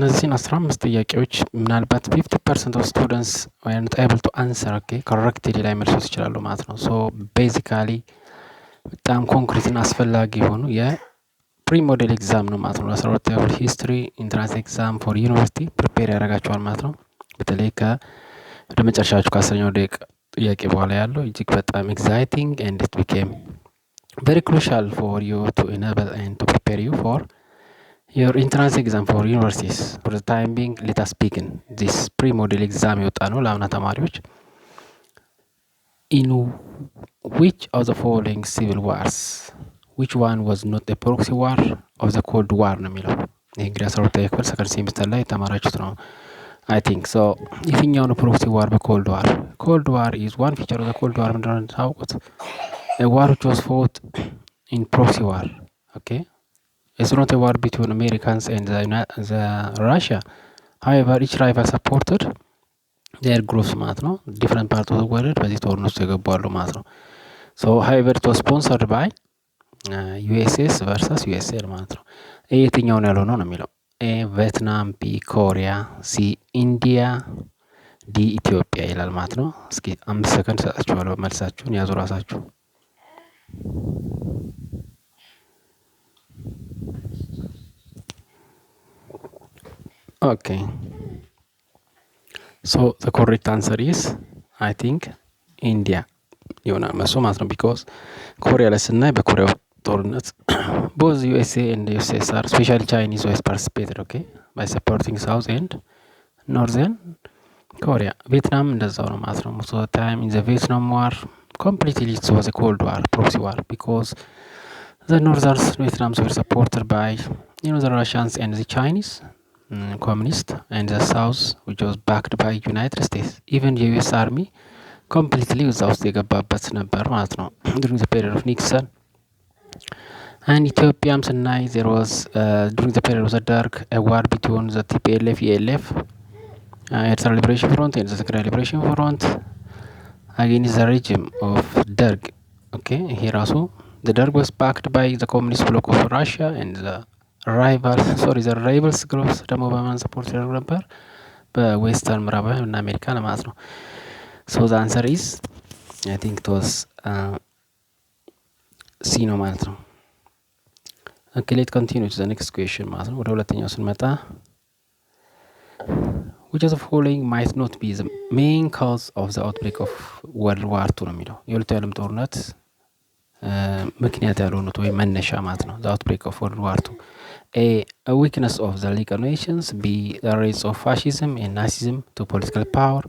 እነዚህን 15 ጥያቄዎች ምናልባት 50% of students are not able to answer correctly ላይ መልሶት ይችላሉ ማለት ነው። ሶ ቤዚካሊ በጣም ኮንክሪት እና አስፈላጊ የሆኑ የፕሪ ሞዴል ኤግዛም ነው ማለት ነው። 12 ያው ሂስትሪ ኢንትራንስ ኤግዛም ፎር ዩኒቨርሲቲ ፕሪፔር ያደርጋቸዋል ማለት ነው። በተለይ ወደ መጨረሻችሁ ከ10ኛው ደቂቃ ጥያቄ በኋላ ያለው እጅግ በጣም ኤግዛይቲንግ and it became very crucial for you to enable and to prepare you for your entrance exam for universities. For the time being, let us begin this pre-model exam የወጣ ነው ለአምና ተማሪዎች። In which of the following civil wars which one was not a proxy war of the cold war ነው የሚለው። ይሄ እንግዲህ 12ኛ ክፍል ሰከንድ ሴሚስተር ላይ የተማራችሁት ነው። I think so የትኛው ነው ፕሮክሲ ዋር በኮልድ ዋር? ኮልድ ዋር is one feature of the cold war ምንድነው ታውቁት? A war which was fought in proxy war. Okay? It's not a war between Americans and the Russia. However, each rival supported their groups ማለት ነው። different part of the world በዚህ ጦርነት ውስጥ የገቡ አሉ ማለት ነው። So, however, it was sponsored by USS versus USA ማለት ነው። የትኛውን ያልሆነው ነው የሚለው ኤ ቪየትናም፣ ቢ ኮሪያ፣ ሲ ኢንዲያ፣ ዲ ኢትዮጵያ ይላል ማለት ነው። እስኪ 5 ሰከንድ ሰጣችኋለሁ መልሳችሁን ያዙ ራሳችሁ። ኦኬ ሶ the correct answer is I think ኢንዲያ ይሆናል መልሱ ማለት ነው። ቢኮዝ ኮሪያ ላይ ስናይ በኮሪያው ጦርነት both USA and USSR especially Chinese was participated by supporting South and Northern Korea. Vietnam እንደዛው ነው ማለት ነው። most of the time in the Vietnam War completely it was a cold war, proxy war, because the Northern Vietnam were supported by the Russians and the Chinese communist, and the South which was backed by United States. Even the US Army completely እዛ ውስጥ የገባበት ነበር ማለት ነው during the period of Nixon. And Ethiopiam ስናይ there was during the period of the Dark a war between the TPLF, ELF, Eritrea Liberation Front and the Tigray Liberation Front against the regime of Derg. Okay, ይሄ ራሱ the Derg was backed by the communist bloc of Russia and the ራይቨልስ ግሩፕስ ደግሞ በማን ሰፖርት ያደርጉ ነበር? በዌስተርን ምዕራባውያን እና አሜሪካ ለማለት ነው። so the answer is I think it was C ነው ማለት ነው። okay, let's continue to the next question ማለት ነው። ወደ ሁለተኛው ስንመጣ which of the following might not be the main cause of the outbreak of World War II ነው የሚለው የሁለተኛው ዓለም ጦርነት ምክንያት ያልሆኑት ወይ መነሻ ማለት ነው። the outbreak of World War II a weakness of the League of Nations, B the rise of fascism and Nazism to political power,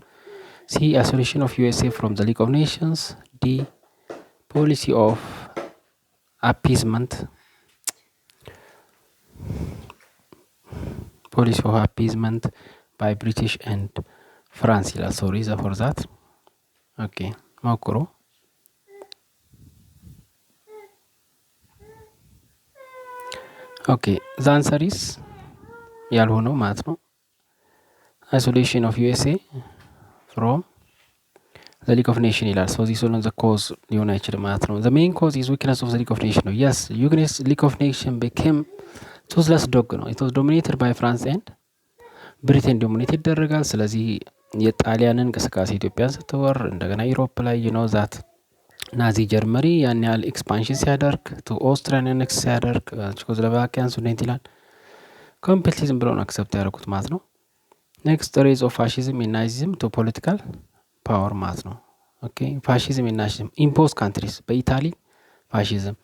C isolation of USA from the League of Nations, D policy of appeasement by British and France ይላል። sorry for that. okay ሞክሩ። okay the answer is ያልሆነው ማለት ነው isolation of USA from the League of Nations ይላል። so this one the cause ሊሆን አይችልም ማለት ነው። the main cause is weakness of the League of Nations ነው። yes League of Nations became toothless dog ነው። it was dominated by France and Britain ዶሚኔት ይደረጋል። ስለዚህ የጣሊያንን እንቅስቃሴ ኢትዮጵያን ስትወር እንደገና ዩሮፕ ላይ ዛት ናዚ ጀርመኒ ያን ያህል ኤክስፓንሽን ሲያደርግ ቱ ኦስትሪያን ኔክስ ሲያደርግ ቼኮስሎቫኪያን ሱኔት ይላል ኮምፕሊትሊ ብለው ነው አክሰፕት ያደረጉት ማለት ነው። ኔክስት ሬዝ ኦፍ ፋሺዝም ኤንድ ናዚዝም ቱ ፖለቲካል ፓወር ማለት ነው። ኦኬ ፋሺዝም ኤንድ ናዚዝም ኢምፖዝ ካንትሪስ በኢታሊ ፋሺዝም፣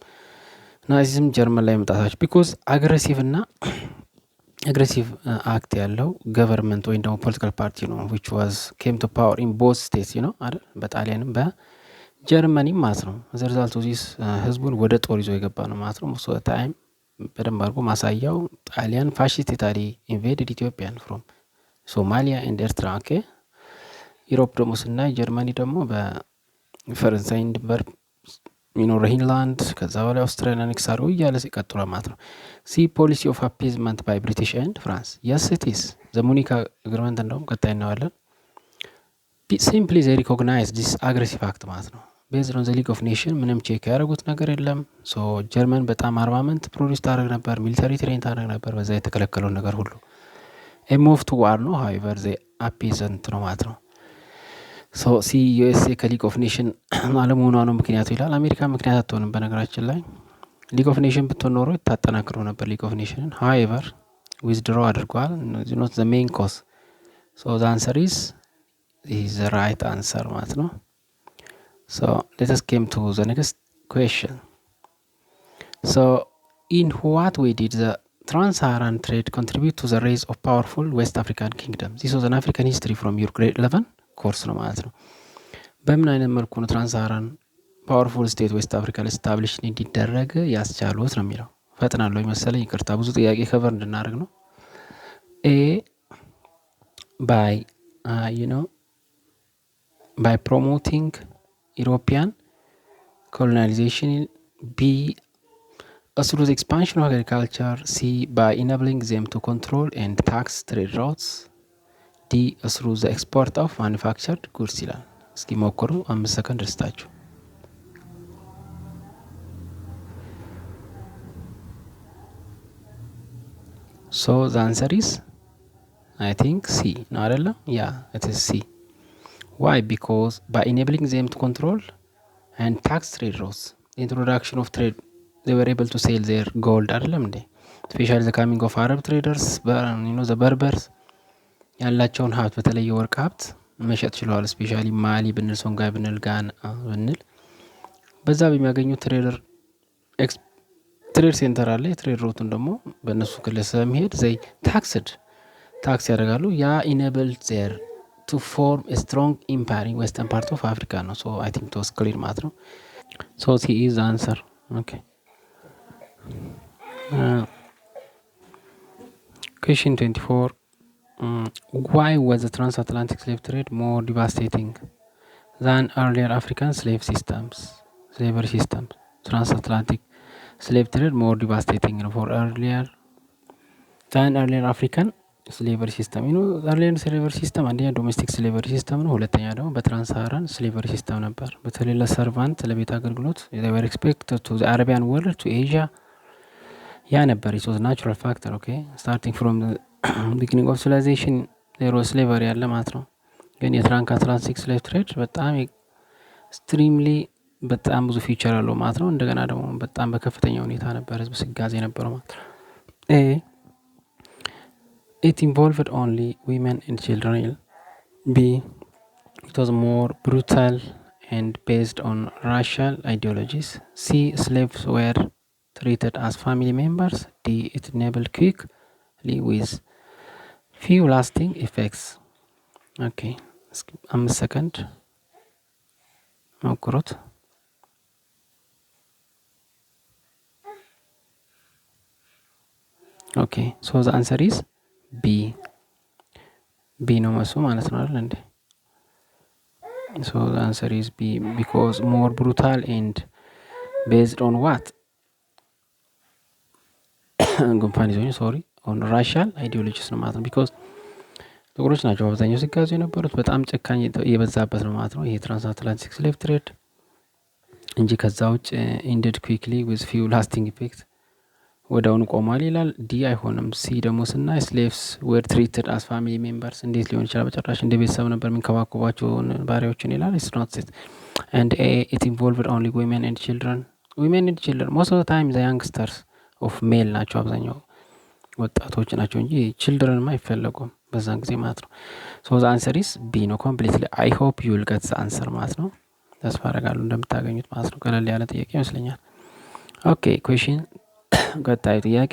ናዚዝም ጀርመን ላይ መጣታቸው ቢኮዝ አግሬሲቭ አክት ያለው ገቨርንመንት ወይም ደግሞ ፖለቲካል ፓርቲ ነው which was came to power in both states አይደል በጣሊያንም በጀርመኒም ማለት ነው። ዘርዛልቱ ዚስ ህዝቡን ወደ ጦር ይዞ የገባ ነው ማለት ነው። ሶ ታይም በደንብ አድርጎ ማሳያው ጣሊያን ፋሺስት ኢታሊ ኢንቬድድ ኢትዮጵያን ፍሮም ሶማሊያ ኤንድ ኤርትራ። ኦኬ ዩሮፕ ደግሞ ስናይ ጀርመኒ ደግሞ በፈረንሳይ ድንበር ሂንላንድ ከዛ በላይ አውስትራሊያ ኔክስ አድርጎ እያለ ሲቀጥሏል ማለት ነው። ሲ ፖሊሲ ኦፍ አፒዝመንት ባይ ብሪቲሽ ኤንድ ፍራንስ የስ ኢት ኢዝ ዘ ሙኒክ አግሪመንት እንደውም ቀጣይ እናዋለን። ሲምፕሊ ዘ ሪኮግናይዝ ዲስ አግሬሲቭ አክት ማለት ነው። ቤዝድ ኦን ዘ ሊግ ኦፍ ኔሽን ምንም ቼክ ያደረጉት ነገር የለም። ሶ ጀርመን በጣም አርማመንት ፕሮዲስ ታደርግ ነበር፣ ሚሊታሪ ትሬን ታደርግ ነበር፣ በዛ የተከለከለውን ነገር ሁሉ ሙቭ ቱ ዋር ነው ሃዌቨር ዘ አፔዘንት ነው ማለት ነው። ሶ ሲ ዩኤስኤ ከሊግ ኦፍ ኔሽን አለመሆኗ ነው ምክንያቱ ይላል። አሜሪካ ምክንያት አትሆንም በነገራችን ላይ ሊግ ኦፍ ኔሽን ብትሆን ኖሮ ታጠናክረው ነበር ሊግ ኦፍ ኔሽንን። ሃዌቨር ዊዝድሮ አድርጓል። ኖት ዘ ሜይን ኮስ። ሶ ዘ አንሰር ኢዝ ዘ ራይት አንሰር ማለት ነው። ሶ ሌትስ ኬም ቱ ዘ ኔክስት ኩዌሽን። ሶ ኢን ዋት ዌይ ዲድ ዘ Trans-Saharan trade contribute to the rise of powerful West African kingdom? This was an African history from your grade 11 ኮርስ ነው ማለት ነው። በምን አይነት መልኩ ነው ትራንስሳሃራን ፓወርፉል ስቴት ዌስት አፍሪካ ስታብሊሽ እንዲደረግ ያስቻሉት ነው የሚለው። ፈጥናለሁ መሰለኝ፣ ይቅርታ ብዙ ጥያቄ ከቨር እንድናደርግ ነው። ኤ by promoting European colonization, B through the expansion of agriculture, C by enabling them to control and tax trade routes, D through the export of manufactured goods ይላል። እስኪ ሞክሩ፣ 5 ሰከንድ ርስታችሁ። So the answer is I think C ነው አይደለም? Yeah, it is C. Why? Because by enabling them to control and tax trade routes, the introduction of trade, they were able to sell their gold አይደለም እንዴ? Especially the coming of Arab traders, the Berbers ያላቸውን ሀብት በተለይ የወርቅ ሀብት መሸጥ ችለዋል። ስፔሻሊ ማሊ ብንል፣ ሶንጋይ ብንል፣ ጋና ብንል በዛ በሚያገኙት ትሬድ ሴንተር አለ። የትሬድ ሮቱን ደግሞ በእነሱ ክልል ስለሚሄድ ዘይ ታክስ ያደርጋሉ። ያ ኢኔብል ዜር ቱ ፎርም ስትሮንግ ኢምፓየር ኢን ዌስተርን ፓርት ኦፍ አፍሪካ ነው። ሶ አይ ቲንክ ቶስ ክሊር ማለት ነው። ሶ ሲ ኢዝ አንሰር። ኦኬ ኩዌስችን 24 why was the transatlantic slave trade more devastating than earlier African slavery systems? Transatlantic slave trade more devastating for earlier African slavery system. earlier slavery system አንደኛ ዶሜስቲክ ስሌቨሪ ሲስተም ነው። ሁለተኛ ደግሞ በትራንስሳሃራን ስሌቨሪ ሲስተም ነበር። በተለይ ለሰርቫንት ለቤት አገልግሎት they were expected to the Arabian world to Asia ያ ነበር። it was natural factor. okay, starting from the beginning of civilization there was slavery ያለ ማለት ነው። ግን የትራንስአትላንቲክ ስሌቭ ትሬድ በጣም ኤክስትሪምሊ በጣም ብዙ ፊቸር አለው ማለት ነው። እንደገና ደግሞ በጣም በከፍተኛ ሁኔታ ነበር ህዝብ ስጋዜ ነበረው ማለት ነው። it involved only women and children. B it was more brutal and based on racial ideologies. C slaves were treated as family members. D it enabled quickly with few lasting effects. okay, 5 ሰከንድ ሞክሩት። okay, so the answer is B ነው መልሱ ማለት ነው አይደል እንዴ? so the answer is B because more brutal and based on what ጉንፋን ይዞኝ ሶሪ on racial ideologies ነው ማለት ነው። because ጥቁሮች ናቸው አብዛኛው ሲጋዙ የነበሩት፣ በጣም ጨካኝ የበዛበት ነው ማለት ነው ይሄ ትራንስአትላንቲክ ስሌቭ ትሬድ እንጂ ከዛ ውጭ ended quickly with few lasting effects ወዲያውኑ ቆሟል ይላል። ዲ አይሆንም። ሲ ደግሞ ስናይ slaves were treated as family members እንዴት ሊሆን ይችላል? በጭራሽ እንደ ቤተሰብ ነበር የሚንከባከቧቸው ባሪያዎችን ይላል። it's not it. and it involved only women and children most of the time the youngsters of male ናቸው አብዛኛው ወጣቶች ናቸው እንጂ ችልድረን አይፈለጉም በዛን ጊዜ ማለት ነው። so the answer is B ነው completely. I hope you will get the answer ማለት ነው። ተስፋ አደርጋለሁ እንደምታገኙት ማለት ነው። ቀለል ያለ ጥያቄ ይመስለኛል። ኦኬ ኩዌስችን ቀጣዩ ጥያቄ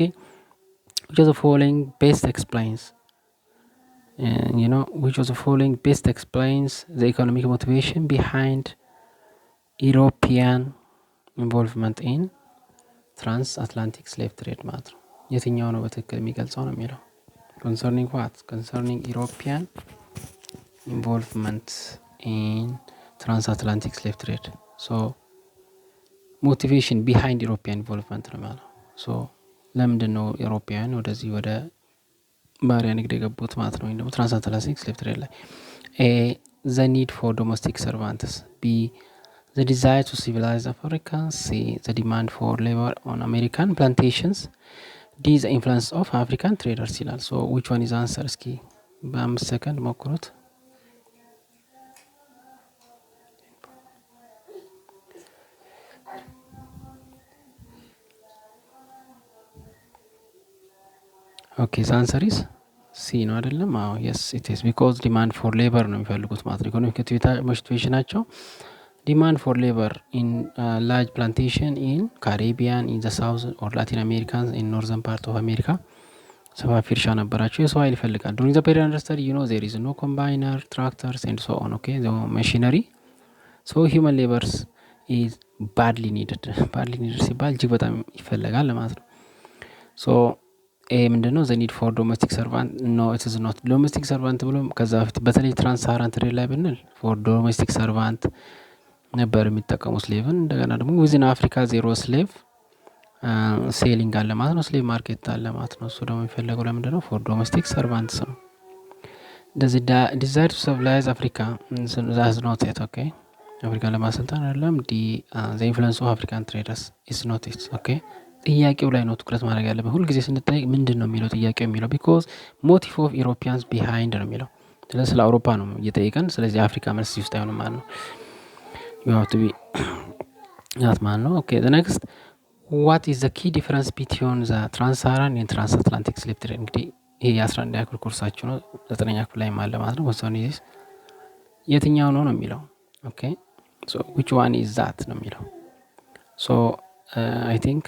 which of the following best explains the economic motivation behind European involvement in transatlantic slave trade ማለት ነው። የትኛው ነው በትክክል የሚገልጸው ነው የሚለው concerning European involvement in transatlantic slave trade. so motivation behind European involvement ነው ማለት ነው። so ለምንድን ነው ኢሮፓውያን ወደዚህ ወደ ባሪያ ንግድ የገቡት ማለት ነው? ወይም ደግሞ ትራንስአትላንቲክ ስሌቭ ትሬድ ላይ the need for domestic servants, B the desire to civilize Africa, C the demand for labor on American plantations, ዲ ዘ ኢንፍሉንስ ኦፍ አፍሪካን ትሬደርስ ይላል። ሶ ዊች ዋን ኢዝ አንሰር? እስኪ በ5 ሰከንድ ሞክሩት። ኦኬ ዘ አንሰር ኢዝ ሲ ነው አይደለም? አዎ የስ ኢት ኢዝ ቢኮዝ ዲማንድ ፎር ሌበር ነው የሚፈልጉት ማለት ነው። ኢኮኖሚክ ሞቲቬሽናቸው ዲማንድ ፎር ሌበር ኢን ላርጅ ፕላንቴሽን ኢን ካሪቢያን ኢን ዘ ሳውዝ ኦር ላቲን አሜሪካን ኢን ኖርዘርን ፓርት ኦፍ አሜሪካ ሰፋፊ እርሻ ነበራቸው። የሰው ኃይል ይፈልጋል። ዱሪንግ ዘ ፔሪድ አንደር ስተዲ ዩ ኖ ዜር ኢዝ ኖ ኮምባይነር ትራክተርስ ኤንድ ሶ ኦን ኦኬ ዘ ማሽነሪ ሶ ሂውመን ሌበርስ ኢዝ ባድሊ ኒድድ። ባድሊ ኒድድ ሲባል እጅግ በጣም ይፈለጋል ለማለት ነው። ሶ ኤ ምንድነው? ዘ ኒድ ፎር ዶሜስቲክ ሰርቫንት ኖ ኢት ኢዝ ኖት። ዶሜስቲክ ሰርቫንት ብሎ ከዛ በፊት በተለይ ትራንስሳሃራን ትሬድ ላይ ብንል ፎር ዶሜስቲክ ሰርቫንት ነበር የሚጠቀሙ ስሌቭን። እንደገና ደግሞ ዊዝን አፍሪካ ዜሮ ስሌቭ ሴሊንግ አለ ማለት ነው። ስሌቭ ማርኬት አለ ማለት ነው። እሱ ደግሞ የሚፈለገው ለምንድነው? ፎር ዶሜስቲክ ሰርቫንትስ ነው። ዲዛይር ቱ ሰብላይዝ አፍሪካ ዛዝ ኖት ኢት ኦኬ። አፍሪካን ለማሰልጠን አይደለም። ዲ ዘ ኢንፍሉዌንስ ኦፍ አፍሪካን ትሬደርስ ኢዝ ኖት ኢት ኦኬ። ጥያቄው ላይ ነው ትኩረት ማድረግ ያለብን። ሁልጊዜ ስንጠይቅ ምንድን ነው የሚለው ጥያቄው የሚለው ቢኮዝ ሞቲቭ ኦፍ ኢሮፒያንስ ቢሃይንድ ነው የሚለው። ስለዚህ ስለ አውሮፓ ነው እየጠየቀን። ስለዚህ አፍሪካ መልስ ውስጥ አይሆንም ማለት ነው። you have to be that man no okay the next what is the key difference between the trans-Saharan and transatlantic slave trade? እንግዲህ ይሄ የ11ኛ ክፍል ኮርሳችሁ ነው። 9ኛ ክፍል ላይ ማለት ማለት ነው። ወሰን ይስ የትኛው ነው ነው የሚለው ኦኬ so which one is that ነው የሚለው so I think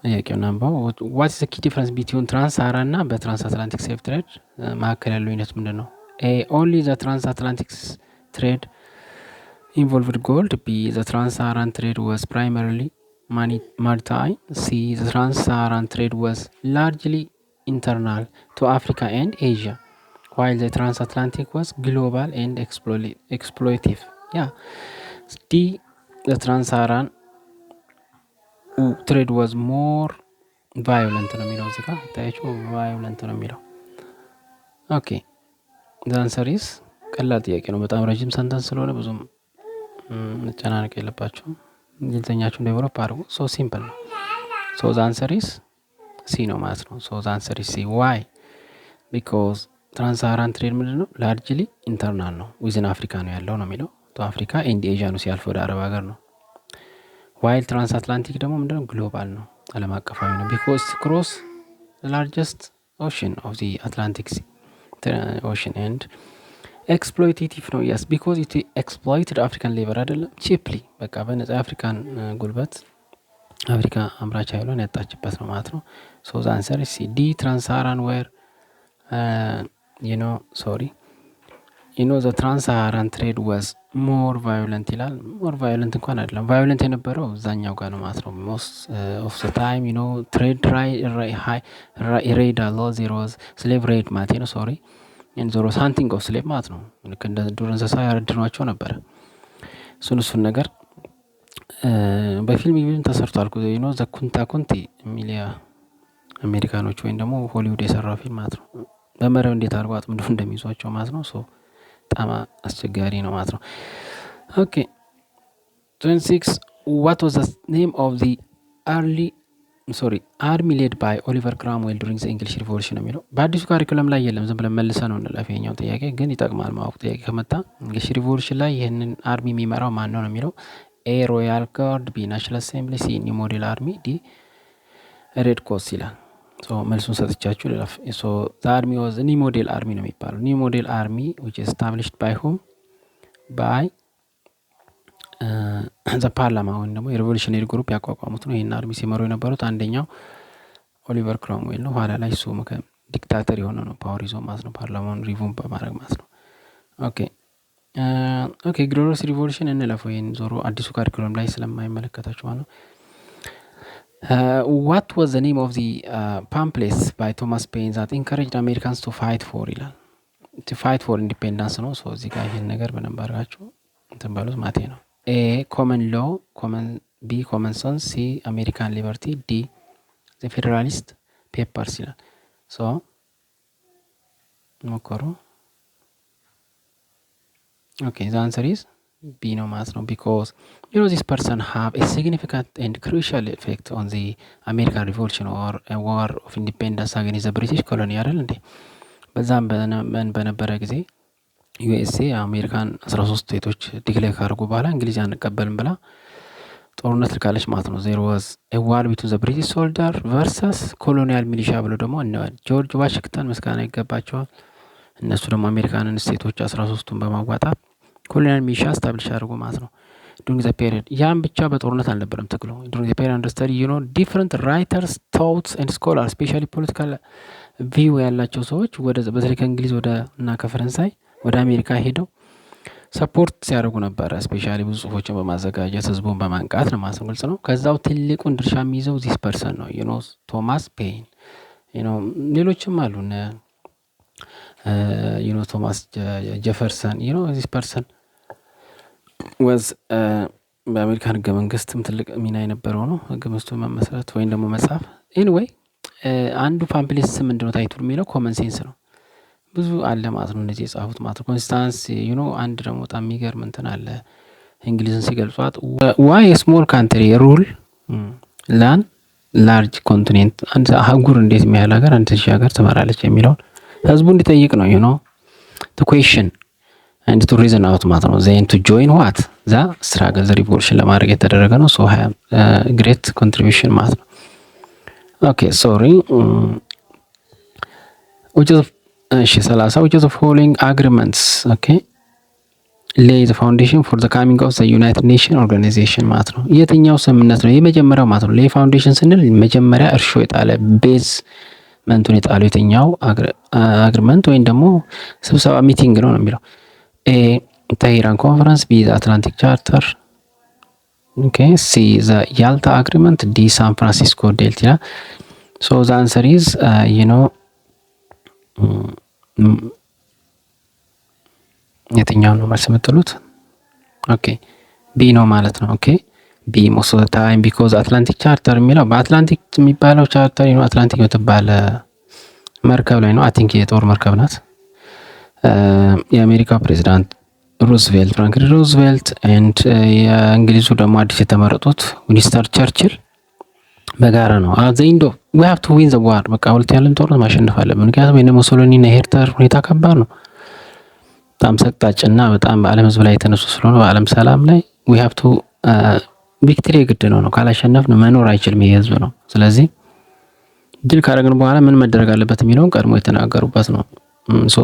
ጥያቄው ናምባው what is the key difference between trans-Saharan እና በትራንስአትላንቲክ slave trade መካከል ያለው ልዩነት ምንድነው? A only the transatlantic trade involved gold. B the trans-Saharan trade was primarily maritime. C the trans-Saharan trade was largely internal to Africa and Asia, while the transatlantic was global and exploitative. Yeah. D the trans-Saharan trade was more violent ነው የሚለው እዚህ ጋር ታያችሁ violent ነው የሚለው ኦኬ the answer is ቀላል ጥያቄ ነው። በጣም ረጅም ሰንተንስ ስለሆነ ብዙም መጨናነቅ የለባችሁም። እንግሊዘኛችሁን ዴቨሎፕ አድርጉ። ሶ ሲምፕል ነው። ሶ the answer is ሲ ነው ማለት ነው። ሶ the answer is ሲ why because ትራንስሳሃራን ትሬድ ምንድነው? ላርጅሊ ኢንተርናል ነው። ዊዝን አፍሪካ ነው ያለው ነው የሚለው ቶ አፍሪካ ኤንድ ኤዥያ ነው ሲያልፍ ወደ አረብ ሀገር ነው። ዋይል ትራንስአትላንቲክ ደግሞ ምንድነው? ግሎባል ነው፣ ዓለም አቀፋዊ ነው። ቢኮዝ ክሮስ ላርጀስት ኦሽን ኦፍ ዚ አትላንቲክ ኦሽን ኤንድ ኤክስፕሎይቴቲቭ ነው። ያስ ቢኮዝ ኢት ኤክስፕሎይትድ አፍሪካን ሌበር አይደለም ቺፕሊ በቃ በነጻ አፍሪካን ጉልበት አፍሪካ አምራች ኃይሏን ያጣችበት ነው ማለት ነው። ሶ ዘ አንሰር ኢዝ ሲ ዲ ትራንስሳሃራን ዌር ዘ ትራንስሳሃራን ትሬድ ዋዝ ሞር ቫዮለንት ይላል። ሞር ቫዮለንት እንኳን አይደለም፣ ቫዮለንት የነበረው እዛኛው ጋር ነው ማለት ነው። ሞስት ኦፍ ዘ ታይም ትሬድ ሬድ አለ ዜሮ ስሌቭ ሬድ ማለት ነው። ሶሪ ዞሮ ሃንቲንግ ኦፍ ስሌቭ ማለት ነው። ልክ እንደ ዱር እንስሳ ያረድኗቸው ነበረ። እሱን ነገር በፊልም ይብን ተሰርቷል። ዘ ኩንታ ኩንቲ የሚል አሜሪካኖች ወይም ደግሞ ሆሊውድ የሰራው ፊልም ማለት ነው። በመረብ እንዴት አድርጎ አጥምዶ እንደሚይዟቸው ማለት ነው። ሶ በጣም አስቸጋሪ ነው ማለት ነው። ኦኬ 26 what was the name of the army led by Oliver Cromwell during the English Revolution ነው የሚለው። በአዲሱ ካሪኩለም ላይ የለም። ዝም ብለን መልሰን ነው እንለፍ። የኛው ጥያቄ ግን ይጠቅማል ማወቅ። ጥያቄ ከመጣ እንግሊሽ ሪቮሉሽን ላይ ይህንን አርሚ የሚመራው ማን ነው ነው የሚለው። ኤ ሮያል ጋርድ፣ ቢ ናሽናል አሴምብሊ፣ ሲ ኒው ሞዴል አርሚ፣ ዲ ሬድ ኮርስ ይላል። ሶ መልሱን ሰጥቻችሁ ልለፍ። ሶ the army was ኒው ሞዴል አርሚ ነው የሚባለው። ኒው ሞዴል አርሚ which is established by whom? by the ፓርላማ ወይም ደግሞ የሪቮሉሽነሪ ግሩፕ ያቋቋሙት ነው። ይህን አርሚ ሲመሩ የነበሩት አንደኛው ኦሊቨር ክሮምዌል ነው። ኋላ ላይ እሱ ዲክታተር የሆነ ነው፣ ፓወር ይዞ ማለት ነው፣ ፓርላማውን ሪቮም በማድረግ ማለት ነው። ኦኬ ግሎሪየስ ሪቮሉሽን እንለፈው። ይህን ዞሮ አዲሱ ካሪኩለም ላይ ስለማይመለከታችሁ ማለት ነው። what was the name of the pamphlets by Thomas Paine that encouraged Americans to fight for ይላል። to fight for independence ነው። ሶ እዚህ ጋር ይሄን ነገር በደንብ አድርጋችሁ እንትን በሉት ማቴ ነው። ኤ ኮመን ሎ፣ ቢ ኮመን ሴንስ፣ ሲ አሜሪካን ሊበርቲ፣ ዲ ዘ ፌዴራሊስት ፔፐርስ ይላል። ሶ ሞከሩ። ኦኬ ዘ አንሰር ኢዝ ቢ ነው ማለት ነው። ቢኮዝ you know this person have a significant and crucial effect on the American Revolution or a war of independence against the British colony አይደል እንዴ? በዛም በነበረ ጊዜ ዩኤስኤ አሜሪካን 13 ስቴቶች ዲክሌር ካደረጉ በኋላ እንግሊዝ አንቀበልም ብላ ጦርነት ልካለች ማለት ነው። ዜር ዋዝ ኤ ዋር ቢትዊን ዘ ብሪቲሽ ሶልዳር ቨርሰስ ኮሎኒያል ሚሊሻ ብሎ ደግሞ እነ ጆርጅ ዋሽንግተን ምስጋና ይገባቸዋል። እነሱ ደግሞ አሜሪካንን ስቴቶች 13ቱን በማዋጣት ኮሎኒያል ሚሊሻ ስታብሊሽ አድርጎ ማለት ነው። ዱሪንግ ዘ ፔሪድ ያም ብቻ በጦርነት አልነበረም ትግሉ። ዱሪንግ ዘ ፔሪድ አንደርስታዲ ዩ ኖ ዲፍረንት ራይተርስ ቶትስ ኤንድ ስኮላር ስፔሻሊ ፖለቲካል ቪው ያላቸው ሰዎች ወደ በተለይ ከእንግሊዝ ወደ እና ከፈረንሳይ ወደ አሜሪካ ሄደው ሰፖርት ሲያደርጉ ነበረ። ስፔሻሊ ብዙ ጽሁፎችን በማዘጋጀት ህዝቡን በማንቃት ነው ማለት ነው። ግልጽ ነው። ከዛው ትልቁን ድርሻ የሚይዘው ዚስ ፐርሰን ነው። ዩ ኖ ቶማስ ፔን ዩ ኖ ሌሎችም አሉ ዩ ኖ ቶማስ ጀፈርሰን ዩ ኖ ዚስ ፐርሰን ወዝ በአሜሪካን ህገ መንግስትም ትልቅ ሚና የነበረው ነው። ህገ መንግስቱ መመስረት ወይም ደግሞ መጽሐፍ ኤኒዌይ አንዱ ፓምፕሌት ስም ምንድነው ታይትሉ የሚለው ኮመን ሴንስ ነው። ብዙ አለ ማለት ነው እነዚህ የጻፉት ማለት ነው። ኮንስታንስ ዩ ኖ አንድ ደግሞ በጣም የሚገርም እንትን አለ እንግሊዝን ሲገልጿት ዋይ ስሞል ካንትሪ ሩል ላን ላርጅ ኮንቲኔንት አንድ አህጉር እንዴት የሚያህል ሀገር አንድ ትንሽ ሀገር ትመራለች የሚለውን ህዝቡ እንዲጠይቅ ነው ዩ ኖ ቱ ኩዌሽን አንድ ቱ ሪዝን አውት ማለት ነው። ዜን ቱ ጆይን ዋት ዛ ስትራግል ዘ ሪቮሉሽን ለማድረግ የተደረገ ነው። ሶ ግሬት ኮንትሪቢዩሽን ማለት ነው። ኦኬ ሶሪ which is እሺ 30 which is the following agreements okay lay the foundation for the coming of the United Nations organization ማለት ነው። የትኛው ስምምነት ነው የመጀመሪያው ማለት ነው? lay foundation ስንል መጀመሪያ እርሾ የጣለ ቤዝ መንቱን የጣለው የትኛው አግሪመንት ወይም ደግሞ ስብሰባ ሚቲንግ ነው የሚለው ኤ ተሂራን ኮንፈረንስ፣ ቢ ዘ አትላንቲክ ቻርተር፣ ኦኬ ሲ ዘ ያልታ አግሪመንት፣ ዲ ሳን ፍራንሲስኮ ዴልት ይላል። ሶ ዘ አንሰር ኢዝ ዩ ኖ የትኛው ነው መልስ የምትሉት? ኦኬ ቢ ነው ማለት ነው። ኦኬ ቢ ሞስት ኦፍ ዘ ታይም ቢኮዝ አትላንቲክ ቻርተር የሚለው በአትላንቲክ የሚባለው ቻርተር ነው። አትላንቲክ የምትባል መርከብ ላይ ነው። አይ ቲንክ የጦር መርከብ ናት። የአሜሪካ ፕሬዚዳንት ሩዝቬልት ፍራንክሊን ሩዝቬልት ኤንድ የእንግሊዙ ደግሞ አዲስ የተመረጡት ዊንስተን ቸርችል በጋራ ነው ዘኢንዶ ዊ ሃቭ ቱ ዊን ዘ ዋር በቃ ሁለተኛው ዓለም ጦርነት ማሸነፍ አለብን። ምክንያቱም የነ ሙሶሎኒ እና ሂትለር ሁኔታ ከባድ ነው። በጣም ሰቅጣጭና በጣም በዓለም ህዝብ ላይ የተነሱ ስለሆነ በዓለም ሰላም ላይ ዊ ሃቭ ቱ ቪክትሪ ግድ ነው። ካላሸነፍን መኖር አይችልም ይሄ ህዝብ ነው። ስለዚህ ድል ካደረግን በኋላ ምን መደረግ አለበት የሚለውን ቀድሞ የተናገሩበት ነው። ሶ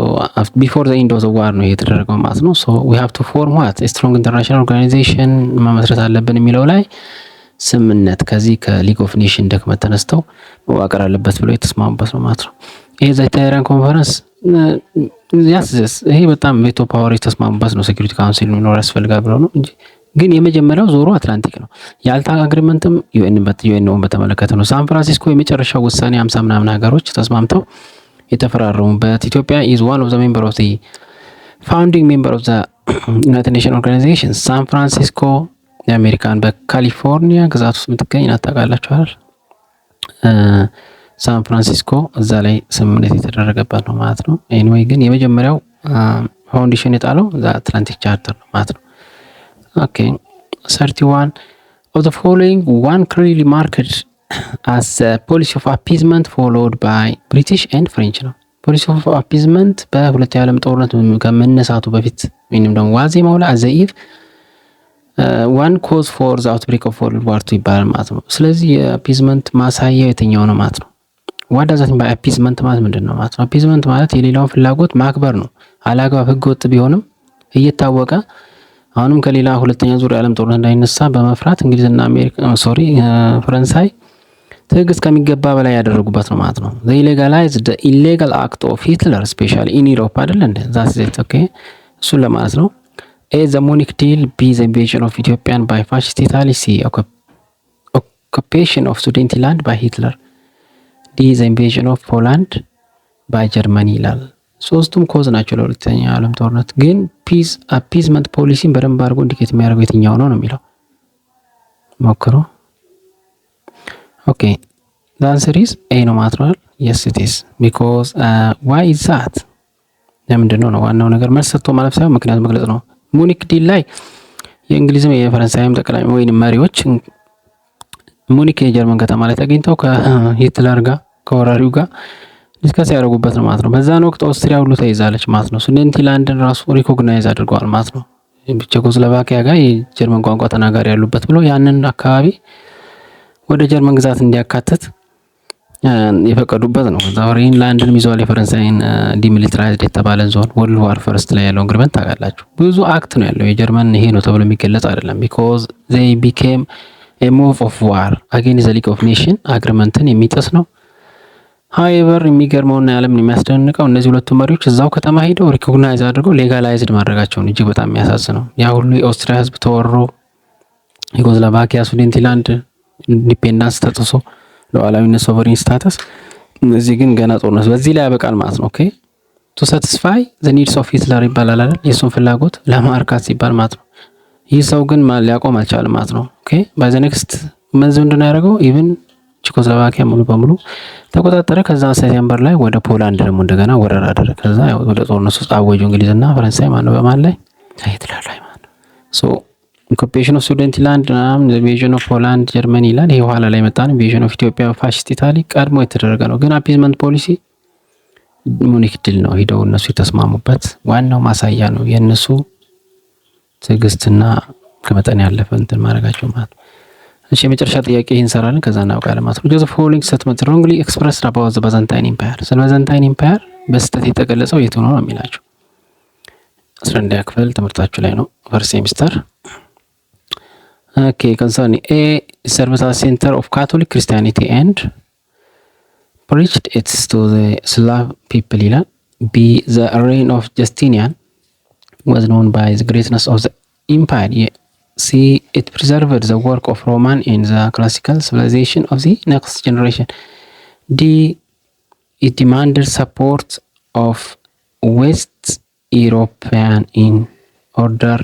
ቢፎር ዘ ኢንድ ኦፍ ዘ ዋር ነው የተደረገው ማለት ነው። ሶ ዊ ሃቭ ቱ ፎርም ዋት ስትሮንግ ኢንተርናሽናል ኦርጋናይዜሽን መመስረት አለብን የሚለው ላይ ስምምነት ከዚህ ከሊግ ኦፍ ኔሽን ደክመት ተነስተው መዋቀር አለበት ብለው የተስማሙበት ነው ማለት ነው። ይሄ ዘ ተሂራን ኮንፈረንስ ያስዘስ ይሄ በጣም ቬቶ ፓወር የተስማሙበት ነው። ሴኩሪቲ ካውንሲል ሊኖር ያስፈልጋል ብለው ነው እንጂ ግን የመጀመሪያው ዞሮ አትላንቲክ ነው። ያልታ አግሪመንትም ዩኤንን በተመለከተ ነው። ሳን ፍራንሲስኮ የመጨረሻው ውሳኔ 50 ምናምን ሀገሮች ተስማምተው የተፈራረሙበት። ኢትዮጵያ ኢዝ ዋን ኦፍ ዘ ሜምበር ኦፍ ዘ ፋውንዲንግ ሜምበር ኦፍ ዘ ዩናይትድ ኔሽን ኦርጋናይዜሽን። ሳን ፍራንሲስኮ የአሜሪካን በካሊፎርኒያ ግዛት ውስጥ የምትገኝ ታውቃላችሁ አይደል? ሳን ፍራንሲስኮ እዛ ላይ ስምምነት የተደረገበት ነው ማለት ነው። ኤኒዌይ ግን የመጀመሪያው ፋውንዴሽን የጣለው ዘ አትላንቲክ ቻርተር ነው ማለት ነው። ኦኬ 31 of the following one clearly marked as a policy of appeasement followed by British and French ነው። ፖሊሲ ኦፍ አፒዝመንት በሁለተኛው ዓለም ጦርነት ከመነሳቱ በፊት ወይንም ደግሞ ዋዜማው ላይ አዘ ኢቭ ዋን ኮዝ ፎር ዘ አውትብሬክ ኦፍ ወርልድ ዋር 2 ይባላል ማለት ነው። ስለዚህ የአፒዝመንት ማሳያው የትኛው ነው ማለት ነው? ዋት ዳዝ ዛት ባይ አፒዝመንት ማለት ምንድን ነው ማለት ነው? አፒዝመንት ማለት የሌላውን ፍላጎት ማክበር ነው። አላግባብ ህገ ወጥ ቢሆንም እየታወቀ አሁንም ከሌላ ሁለተኛ ዙር የዓለም ጦርነት እንዳይነሳ በመፍራት እንግሊዝና ፈረንሳይ ትዕግስት ከሚገባ በላይ ያደረጉበት ነው ማለት ነው። ዘ ኢሌጋላይዝ ዘ ኢሌጋል አክት ኦፍ ሂትለር ስፔሻሊ ኢን ዩሮፕ አይደል እንዴ? ዛት ኢዝ ኦኬ እሱን ለማለት ነው። ኤ ዘ ሙኒክ ዲል፣ ቢ ዘ ኢንቬዥን ኦፍ ኢትዮጵያን ባይ ፋሺስት ኢታሊ፣ ሲ ኦኩፔሽን ኦፍ ሱዴንቲላንድ ባይ ሂትለር፣ ዲ ዘ ኢንቬዥን ኦፍ ፖላንድ ባይ ጀርመኒ ይላል። ሶስቱም ኮዝ ናቸው ለሁለተኛው ዓለም ጦርነት። ግን ፒስ አፒዝመንት ፖሊሲን በደንብ አድርጎ ኢንዲኬት የሚያደርገው የትኛው ነው የሚለው ሞክሩ። ኦኬ the answer is A ነው ማለት ነው። yes it is because why is that ለምንድን ነው ዋናው ነገር መልስ ሰጥቶ ማለፍ ሳይሆን ምክንያቱም መግለጽ ነው። ሙኒክ ዲል ላይ የእንግሊዝም የፈረንሳይም ጠቅላይ ወይንም መሪዎች ሙኒክ የጀርመን ከተማ ላይ ተገኝተው ከሂትለር ጋር ከወራሪው ጋር ዲስከስ ያደረጉበት ነው ማለት ነው። በዛን ወቅት ኦስትሪያ ሁሉ ተይዛለች ማለት ነው። ሱዴንቲላንድን ራሱ ሪኮግናይዝ አድርገዋል ማለት ነው። ቼኮስሎቫኪያ ጋር የጀርመን ቋንቋ ተናጋሪ ያሉበት ብሎ ያንን አካባቢ ወደ ጀርመን ግዛት እንዲያካትት የፈቀዱበት ነው። ከዛ ሪንላንድንም ይዘዋል። የፈረንሳይን ዲሚሊታራይዝድ የተባለን ዞን ወርልድ ዋር ፈርስት ላይ ያለው አግሪመንት ታውቃላችሁ። ብዙ አክት ነው ያለው የጀርመን ይሄ ነው ተብሎ የሚገለጽ አይደለም። ቢኮዝ they became a move of war against the League of Nations አግሪመንትን የሚጥስ ነው። ሃይበር የሚገርመውና የዓለምን የሚያስደንቀው እነዚህ ሁለቱ መሪዎች እዛው ከተማ ሄደው ሪኮግናይዝ አድርገው ሌጋላይዝድ ማድረጋቸውን እጅግ በጣም የሚያሳዝነው። ያ ሁሉ የኦስትሪያ ህዝብ ተወሮ ዩጎዝላቫኪያ ሱዴንቲላንድ ኢንዲፔንዳንስ ተጥሶ ሉዓላዊነት ሶቨሪን ስታተስ፣ እዚህ ግን ገና ጦርነት በዚህ ላይ ያበቃል ማለት ነው። ኦኬ ቱ ሳቲስፋይ ዘ ኒድስ ኦፍ ሂትለር ይባላል አይደል? የሱን ፍላጎት ለማርካት ሲባል ማለት ነው። ይህ ሰው ግን ሊያቆም አልቻለም ማለት ነው። ኦኬ ባይ ዘ ኔክስት መንዝ እንደሆነ ያደረገው ኢቭን ቼኮስሎቫኪያ ሙሉ በሙሉ ተቆጣጠረ። ከዛ ሴፕቴምበር ላይ ወደ ፖላንድ ደግሞ እንደገና ወረራ አደረገ። ከዛ ወደ ጦርነት ውስጥ አወጁ እንግሊዝና ፈረንሳይ ማለት በማን ላይ ሂትለር ላይ ማለት ነው። ሶ ኦኩፔሽን ኦፍ ሱዴንቲላንድ ኢንቬዥን ኦፍ ፖላንድ ጀርመኒ ይላል። ይሄ ኋላ ላይ መጣ ነው። ኢንቬዥን ኦፍ ኢትዮጵያ ፋሽስት ኢታሊ ቀድሞ የተደረገ ነው። ግን አፒዝመንት ፖሊሲ ሙኒክ ድል ነው ሂደው እነሱ የተስማሙበት ዋናው ማሳያ ነው የእነሱ ትዕግስትና ከመጠን ያለፈ እንትን ማድረጋቸው ማለት ነው። እሺ የመጨረሻ ጥያቄ ይህን እንሰራለን ከዛ እናውቃለን ማለት ነው። ጆዘፍ ፎሎዊንግ ስቴትመንት ሮንግሊ ኤክስፕረስድ አባውት ዘ ባይዛንታይን ኢምፓየር፣ ስለ ባይዛንታይን ኢምፓየር በስህተት የተገለጸው የቱ ነው የሚላቸው 11ኛ ክፍል ትምህርታችሁ ላይ ነው ፈርስት ሴሚስተር። ኦኬ ኮንሰርኒ ኤ ሰርቭስ አስ ሴንተር ኦፍ ካቶሊክ ክርስቲያኒቲ ኤንድ preached it to the Slav people ይላል። ቢ the reign of Justinian was known by the greatness of the empire. C it preserved the work of Roman in the classical civilization of the next generation. D it demanded support of West European in order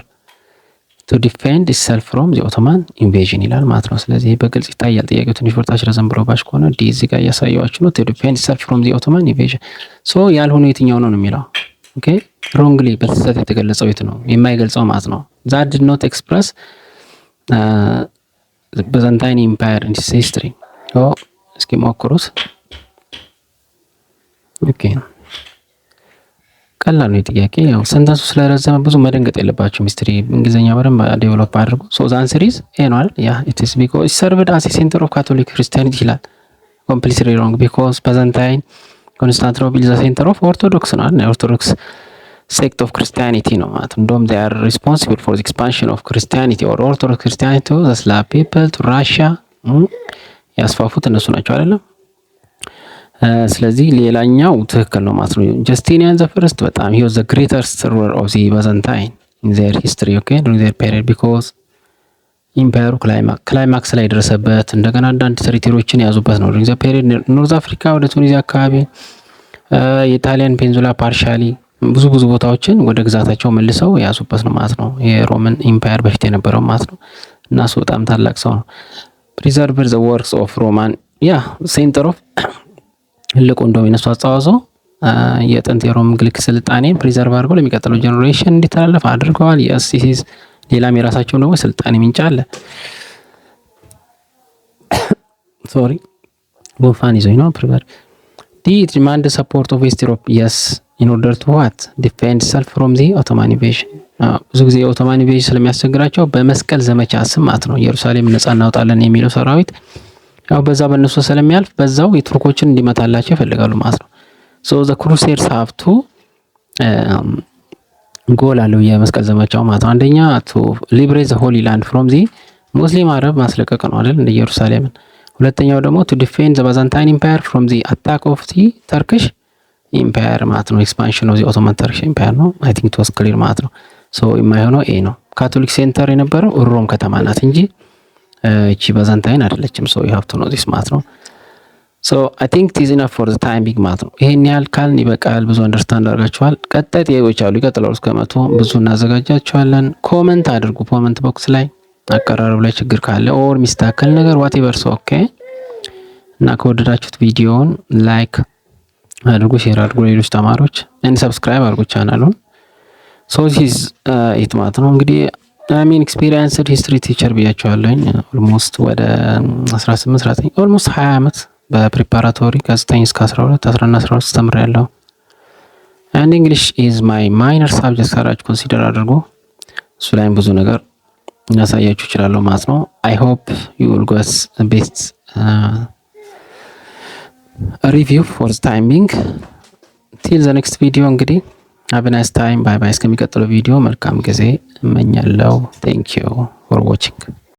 to defend itself from the Ottoman invasion ይላል ማለት ነው። ስለዚህ በግልጽ ይታያል ጥያቄው ትንሽ ወርታች ረዘም ብሎ ባሽ ከሆነ ዲ እዚህ ጋር እያሳየዋችሁ ነው to defend itself from the Ottoman invasion። ሶ ያልሆነ የትኛው ነው የሚለው ኦኬ ሮንግሊ በስህተት የተገለጸው የት ነው የማይገልጸው ማለት ነው። that did not express the Byzantine Empire in its history። እስኪ ሞክሩት። ኦኬ ቀላል ነው ጥያቄ። ያው ሰንተንሱ ስለረዘመ ብዙ መደንገጥ የለባችሁ። ሚስትሪ እንግሊዘኛ በደንብ ዴቨሎፕ አድርጉ። ሶ ዘ አንሰር ኢዝ ኤ ነው አይደል? ያ ኢት ኢዝ ቢኮዝ ኢት ሰርቭድ አስ ኤ ሴንተር ኦፍ ካቶሊክ ክርስቲያኒቲ ይላል። ኮምፕሊትሊ ሮንግ ቢኮዝ ባይዛንታይን ኮንስታንቲኖፕል ኢዝ ዘ ሴንተር ኦፍ ኦርቶዶክስ ነው አይደል? ኦርቶዶክስ ሴክት ኦፍ ክርስቲያኒቲ ነው ማለት ነው። እንደውም they are responsible for the expansion of Christianity or Orthodox Christianity to the Slav people to Russia ያስፋፉት እነሱ ናቸው አይደለም? ስለዚህ ሌላኛው ትክክል ነው ማለት ነው። ጀስቲኒያን ዘ ፈርስት በጣም he was the greatest ruler of the Byzantine in their history okay during their period because ኢምፓየሩ ክላይማክስ ላይ ደረሰበት። እንደገና አንዳንድ ቴሪቶሪዎችን ያዙበት ነው during the period ኖርዝ አፍሪካ ወደ ቱኒዚያ አካባቢ የኢጣሊያን ፔንዙላ ፓርሻሊ ብዙ ቦታዎችን ወደ ግዛታቸው መልሰው ያዙበት ነው ማለት ነው። የሮማን ኢምፓየር በፊት የነበረው ማለት ነው። እና እሱ በጣም ታላቅ ሰው ነው። preserve the works of Roman ሴንተር ኦፍ ልቆ እንደው የነሱ አስተዋጽኦ የጥንት የሮም ግሪክ ስልጣኔን ፕሪዘርቭ አድርገው ለሚቀጥለው ጀነሬሽን እንዲተላለፍ አድርገዋል። የሲሲስ ሌላም የራሳቸው ነው ስልጣኔ ምንጭ አለ። ሶሪ ጉንፋን ይዞኝ ነው ፕሪቨር ዲ ዲማንድ ሰፖርት ኦፍ ዌስት ዩሮፕ yes in order to what defend self from the Ottoman invasion። ብዙ ጊዜ የኦቶማን ኢንቬዥን ስለሚያስቸግራቸው በመስቀል ዘመቻ ስም ማለት ነው ኢየሩሳሌም ነፃ እናውጣለን የሚለው ሰራዊት ያው በዛ በእነሱ ስለሚያልፍ በዛው የቱርኮችን እንዲመታላቸው ይፈልጋሉ ማለት ነው። so the crusaders have to ጎል አለው የመስቀል ዘመቻው ማለት ነው። አንደኛ to liberate the holy land from the ሙስሊም አረብ ማስለቀቅ ነው አይደል እንደ ኢየሩሳሌምን። ሁለተኛው ደግሞ to defend the Byzantine Empire from the attack of the Turkish Empire ማለት ነው። expansion of the Ottoman Turkish Empire ነው I think it was clear ማለት ነው። so የማይሆነው ኤ ነው። ካቶሊክ ሴንተር የነበረው ሮም ከተማ ናት እንጂ እቺ ባይዛንታይን አይደለችም። so you have to know this ማለት ነው። so I think it is enough for the time being ማለት ነው። ይሄን ያህል ካልን ይበቃል። ብዙ አንደርስታንድ አድርጋችኋል። ቀጣይ ጥያቄዎች አሉ ይቀጥላሉ እስከ 100 ብዙ እናዘጋጃቸዋለን። ኮሜንት አድርጉ ኮሜንት ቦክስ ላይ አቀራረብ ላይ ችግር ካለ ኦር ሚስተካከል ነገር whatever so okay እና ከወደዳችሁት ቪዲዮውን ላይክ አድርጉ ሼር አድርጉ ለሌሎች ተማሪዎች and subscribe አድርጉ ቻናሉን። so this is it ማለት ነው። እንግዲህ ሚን ኤክስፒሪየንስድ ሂስትሪ ቲቸር ብያቸዋለኝ። ኦልሞስት ወደ 18 19 ኦልሞስት 20 ዓመት በፕሪፓራቶሪ ከ9 እስከ 12 11 12 ተምሬያለሁ። አንድ እንግሊሽ ኢዝ ማይ ማይነር ሳብጀክት አድርጋችሁ ኮንሲደር አድርጎ እሱ ላይም ብዙ ነገር ላሳያችሁ እችላለሁ ማለት ነው። አይ ሆፕ ዩ ዊል ጎት ቤስት ሪቪው ፎር ታይም ቢንግ ቲል ዘ ኔክስት ቪዲዮ እንግዲህ ሃቭ ኤ ናይስ ታይም ባይ ባይ። እስከሚቀጥለው ቪዲዮ መልካም ጊዜ እመኛለሁ። ቴንክ ዩ ፎር ዋቺንግ